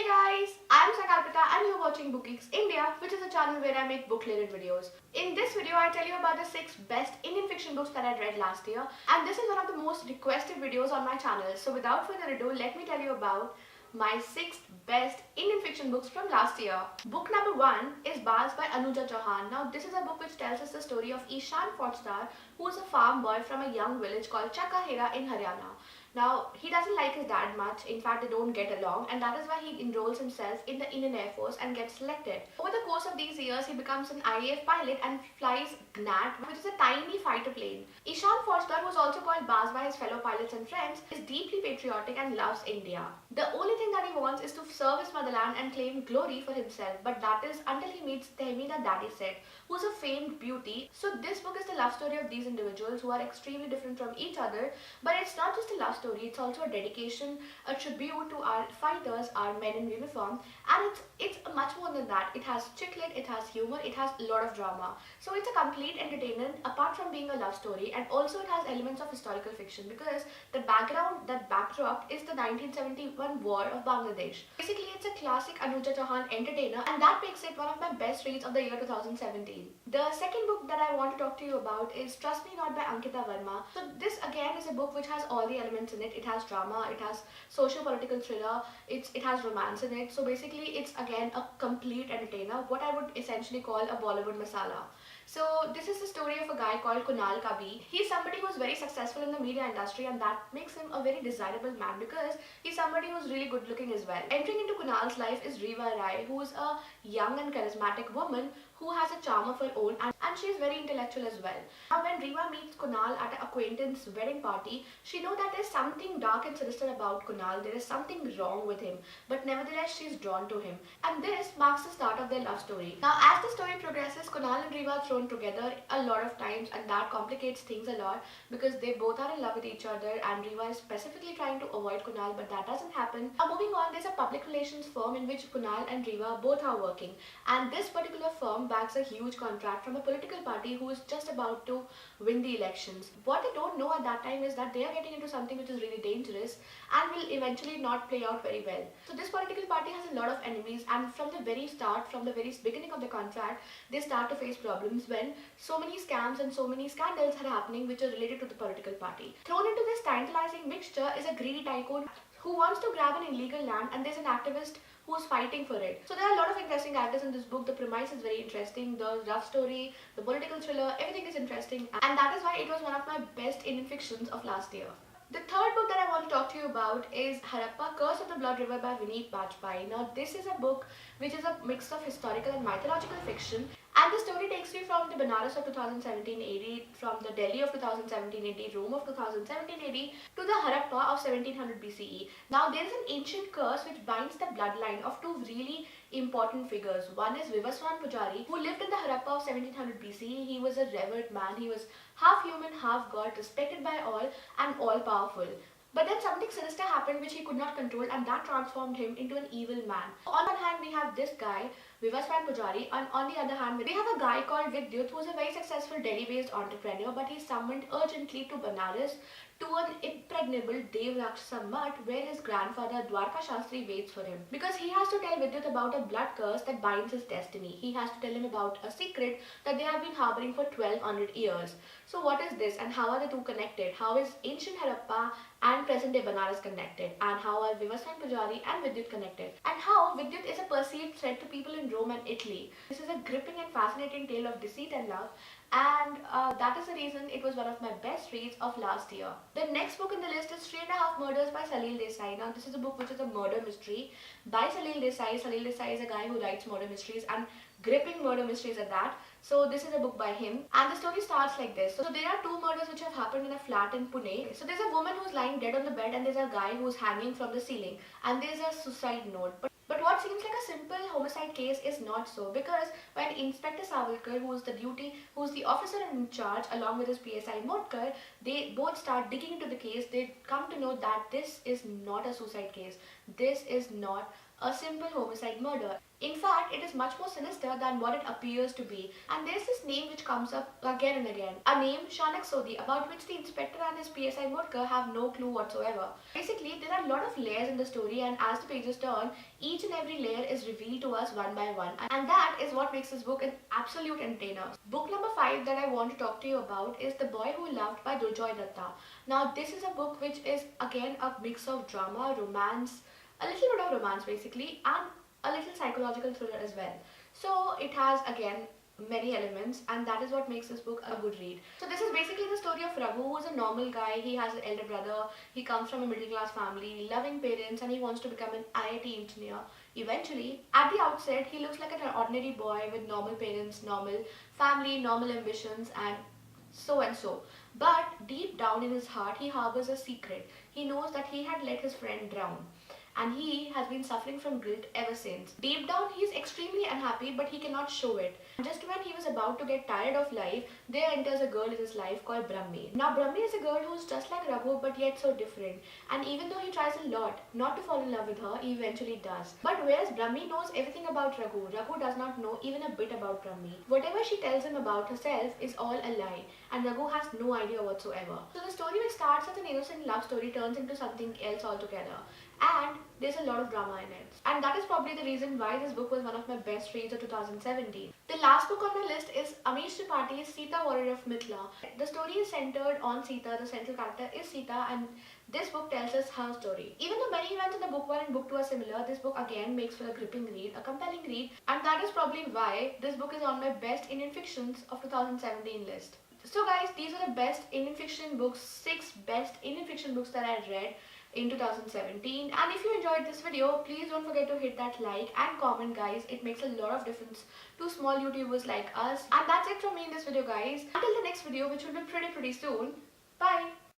Hey guys, I'm Sankalpita and you're watching BookGeeks India, which is a channel where I make book-related videos. In this video, I tell you about the 6 best Indian fiction books that I read last year, and this is one of the most requested videos on my channel. So without further ado, let me tell you about my 6 best Indian fiction books from last year. Book number 1 is Baz by Anuja Chauhan. Now this is a book which tells us the story of Ishan Faujdar, who is a farm boy from a young village called Chakahera in Haryana. Now, he doesn't like his dad much, in fact they don't get along, and that is why he enrolls himself in the Indian Air Force and gets selected. Over the course of these years, he becomes an IAF pilot and flies Gnat, which is a tiny fighter plane. Ishan Faujdar, who is also called Baz by his fellow pilots and friends, is deeply patriotic and loves India. The only thing that he wants is to serve his motherland and claim glory for himself, but that is until he meets Tehmina Dadiseth, who is a famed beauty. So this book is the love story of these individuals who are extremely different from each other, but it's not just a love story, it's also a dedication, a tribute to our fighters, our men in uniform, and it's much more than that. It has chick lit, it has humor, it has a lot of drama. So it's a complete entertainment apart from being a love story, and also it has elements of historical fiction because the backdrop is the 1971 war of Bangladesh. Basically, it's a classic Anuja Chauhan entertainer, and that makes it one of my best reads of the year 2017. The second book that I want to talk to you about is Trust Me Not by Ankita Verma. So this again is a book which has all the elements in it. It has drama, it has socio-political thriller, it has romance in it. So basically it's again a complete entertainer, what I would essentially call a Bollywood masala. So this is the story of a guy called Kunal Kavi. He's somebody who's very successful in the media industry, and that makes him a very desirable man because he's somebody who's really good looking as well. Entering into Kunal's life is Riva Rai, who is a young and charismatic woman who has a charm of her own, and she is very intellectual as well. Now when Riva meets Kunal at an acquaintance wedding party, she knows that there's something dark and sinister about Kunal. There is something wrong with him, but nevertheless she's drawn to him. And this marks the start of their love story. Now as the story progresses, Kunal and Riva are thrown together a lot of times, and that complicates things a lot because they both are in love with each other, and Riva is specifically trying to avoid Kunal, but that doesn't happen. Now moving on, there's a public relations firm in which Kunal and Riva both are working, and this particular firm backs a huge contract from a political party who is just about to win the elections. What they don't know at that time is that they are getting into something which is really dangerous and will eventually not play out very well. So this political party has a lot of enemies, and from the very start, from the very beginning of the contract, they start to face problems when so many scams and so many scandals are happening which are related to the political party. Thrown into this tantalizing mixture is a greedy tycoon who wants to grab an illegal land, and there's an activist who's fighting for it. So there are a lot of interesting characters in this book. The premise is very interesting. The love story, the political thriller, everything is interesting, and that is why it was one of my best Indian fictions of last year. The third book that I want to talk to you about is Harappa, Curse of the Blood River by Vineet Bajpayee. Now this is a book which is a mix of historical and mythological fiction, and the story takes you from the Benares of 2017 AD, from the Delhi of 2017 AD, Rome of 2017 AD to the Harappa of 1700 BCE. Now there is an ancient curse which binds the bloodline of two really important figures. One is Vivaswan Pujari, who lived in the Harappa of 1700 BCE. He was a revered man. He was half human, half god, respected by all and all powerful. But then something sinister happened which he could not control, and that transformed him into an evil man. On one hand we have this guy, Vivaswan Pujari, and on the other hand we have a guy called Vidyut, who is a very successful Delhi-based entrepreneur, but he's summoned urgently to Benares to an impregnable Dev Rakshasa mutt where his grandfather Dwarka Shastri waits for him. Because he has to tell Vidyut about a blood curse that binds his destiny. He has to tell him about a secret that they have been harboring for 1200 years. So what is this, and how are the two connected? How is ancient Harappa and present day Benares connected? And how are Vivaswan Pujari and Vidyut connected? And how Vidyut is a perceived threat to people in Rome and Italy. This is a gripping and fascinating tale of deceit and love, and that is the reason it was one of my best reads of last year. The next book in the list is 3.5 Murders by Salil Desai. Now this is a book which is a murder mystery by Salil Desai. Salil Desai is a guy who writes murder mysteries, and gripping murder mysteries at that. So this is a book by him, and the story starts like this. So there are two murders which have happened in a flat in Pune. So there's a woman who's lying dead on the bed, and there's a guy who's hanging from the ceiling, and there's a suicide note. But what seems like a simple homicide case is not so, because when Inspector Savalkar, who's the officer in charge, along with his PSI Motkar, they both start digging into the case, they come to know that this is not a suicide case. This is not a simple homicide murder. In fact, it is much more sinister than what it appears to be. And there's this name which comes up again and again. A name, Shanak Sodhi, about which the inspector and his PSI Murka have no clue whatsoever. Basically, there are a lot of layers in the story, and as the pages turn, each and every layer is revealed to us one by one. And that is what makes this book an absolute entertainer. Book number 5 that I want to talk to you about is The Boy Who Loved by Durjoy Datta. Now, this is a book which is again a mix of drama, romance, a little bit of romance basically, and a little psychological thriller as well. So it has again many elements, and that is what makes this book a good read. So this is basically the story of Raghu, who is a normal guy. He has an elder brother, he comes from a middle class family, loving parents, and he wants to become an IIT engineer eventually. At the outset, he looks like an ordinary boy with normal parents, normal family, normal ambitions, and so and so. But deep down in his heart, he harbors a secret. He knows that he had let his friend drown, and he has been suffering from guilt ever since. Deep down, he is extremely unhappy, but he cannot show it. Just when he was about to get tired of life, there enters a girl in his life called Brahmi. Now, Brahmi is a girl who's just like Raghu, but yet so different. And even though he tries a lot not to fall in love with her, he eventually does. But whereas Brahmi knows everything about Raghu, Raghu does not know even a bit about Brahmi. Whatever she tells him about herself is all a lie, and Raghu has no idea whatsoever. So the story, which starts as an innocent love story, turns into something else altogether. And there's a lot of drama in it. And that is probably the reason why this book was one of my best reads of 2017. The last book on my list is Amish Tripathi's Sita, Warrior of Mithila. The story is centered on Sita, the central character is Sita, and this book tells us her story. Even though many events in the book 1 and book 2 are similar, this book again makes for a gripping read, a compelling read, and that is probably why this book is on my best Indian fictions of 2017 list. So guys, these are the best Indian fiction books, 6 best Indian fiction books that I read in 2017. And if you enjoyed this video, please don't forget to hit that like and comment, guys. It makes a lot of difference to small YouTubers like us. And that's it from me in this video, guys. Until the next video, which will be pretty soon. Bye.